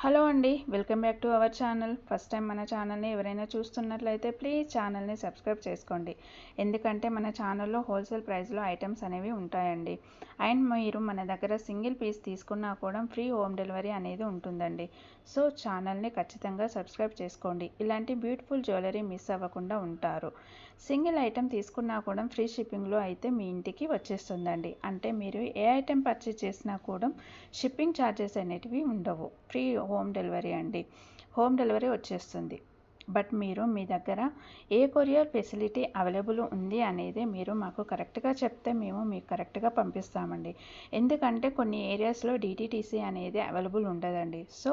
Hello అండి, welcome back to our channel. First time మన ఛానల్ని ఎవరైనా చూస్తున్నట్లయితే ప్లీజ్ ఛానల్ని సబ్స్క్రైబ్ చేసుకోండి. ఎందుకంటే మన ఛానల్లో హోల్సేల్ ప్రైస్లో ఐటమ్స్ అనేవి ఉంటాయండి. అండ్ మీరు మన దగ్గర సింగిల్ పీస్ తీసుకున్నా కూడా ఫ్రీ హోమ్ డెలివరీ అనేది ఉంటుందండి. సో ఛానల్ని ఖచ్చితంగా సబ్స్క్రైబ్ చేసుకోండి. ఇలాంటి బ్యూటిఫుల్ జ్యువెలరీ మిస్ అవ్వకుండా ఉంటారు. సింగిల్ ఐటెం తీసుకున్నా కూడా ఫ్రీ షిప్పింగ్లో అయితే మీ ఇంటికి వచ్చేస్తుందండి. అంటే మీరు ఏ ఐటెం పర్చేస్ చేసినా కూడా షిప్పింగ్ ఛార్జెస్ అనేటివి ఉండవు. ఫ్రీ హోమ్ డెలివరీ అండి. హోమ్ డెలివరీ వచ్చేస్తుంది. బట్ మీరు మీ దగ్గర ఏ కొరియర్ ఫెసిలిటీ అవైలబుల్ ఉంది అనేది మీరు మాకు కరెక్ట్గా చెప్తే మేము మీకు కరెక్ట్గా పంపిస్తామండి. ఎందుకంటే కొన్ని ఏరియాస్లో డిటిటీసీ అనేది అవైలబుల్ ఉండదండి. సో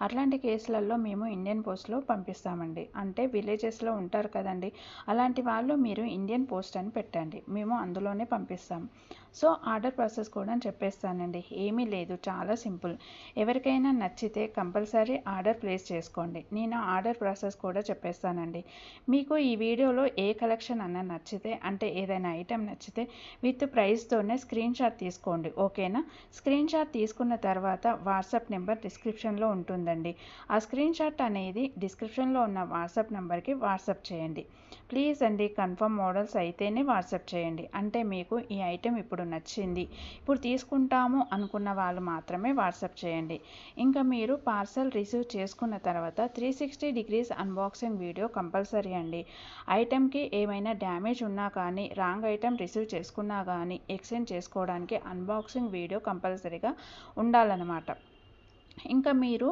అట్లాంటి కేసులలో మేము ఇండియన్ పోస్ట్లో పంపిస్తామండి. అంటే విలేజెస్లో ఉంటారు కదండి, అలాంటి వాళ్ళు మీరు ఇండియన్ పోస్ట్ అని పెట్టండి, మేము అందులోనే పంపిస్తాం. సో ఆర్డర్ ప్రాసెస్ కూడా చెప్పేస్తానండి. ఏమీ లేదు, చాలా సింపుల్. ఎవరికైనా నచ్చితే కంపల్సరీ ఆర్డర్ ప్లేస్ చేసుకోండి. నేను ఆర్డర్ ప్రాసెస్ కూడా చెప్పేస్తానండి. మీకు ఈ వీడియోలో ఏ కలెక్షన్ అన్న నచ్చితే, అంటే ఏదైనా ఐటెం నచ్చితే విత్ ప్రైస్తోనే స్క్రీన్ షాట్ తీసుకోండి. ఓకేనా? స్క్రీన్ షాట్ తీసుకున్న తర్వాత వాట్సాప్ నెంబర్ డిస్క్రిప్షన్లో ఉంటుందండి. ఆ స్క్రీన్ షాట్ అనేది డిస్క్రిప్షన్లో ఉన్న వాట్సాప్ నెంబర్కి వాట్సాప్ చేయండి. ప్లీజ్ అండి, కన్ఫర్మ్ మోడల్స్ అయితేనే వాట్సాప్ చేయండి. అంటే మీకు ఈ ఐటెం ఇప్పుడు నచ్చింది, ఇప్పుడు తీసుకుంటాము అనుకున్న వాళ్ళు మాత్రమే వాట్సాప్ చేయండి. ఇంకా మీరు పార్సల్ రిసీవ్ చేసుకున్న తర్వాత 360 డిగ్రీస్ అన్బాక్సింగ్ వీడియో కంపల్సరీ అండి. ఐటెంకి ఏమైనా డ్యామేజ్ ఉన్నా కానీ, రాంగ్ ఐటెం రిసీవ్ చేసుకున్నా కానీ ఎక్స్చేంజ్ చేసుకోవడానికి అన్బాక్సింగ్ వీడియో కంపల్సరీగా ఉండాలన్నమాట. ఇంకా మీరు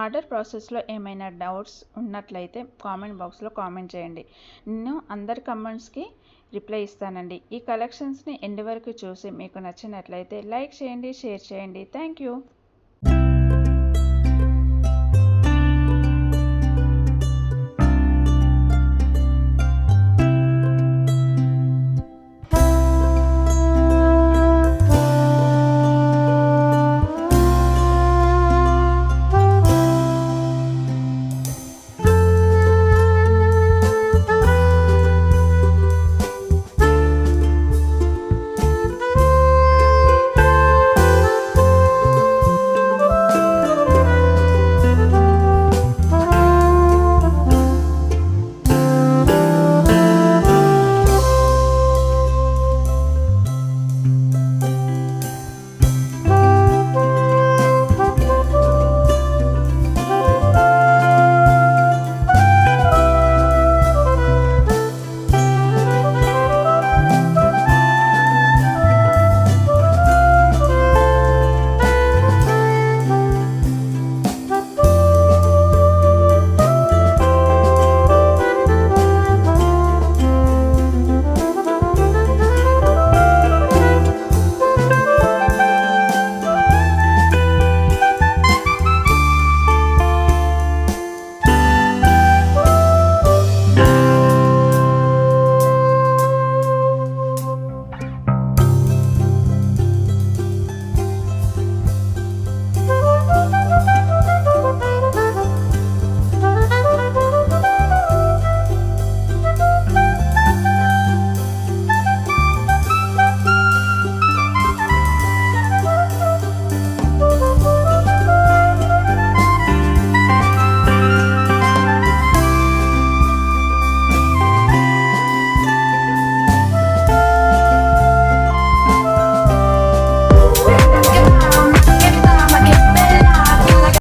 ఆర్డర్ ప్రాసెస్లో ఏమైనా డౌట్స్ ఉన్నట్లయితే కామెంట్ బాక్స్లో కామెంట్ చేయండి. నేను అందరి కమెంట్స్కి రిప్లై ఇస్తానండి. ఈ కలెక్షన్స్ని ఎండ్ వరకు చూసి మీకు నచ్చినట్లయితే లైక్ చేయండి, షేర్ చేయండి. Thank you.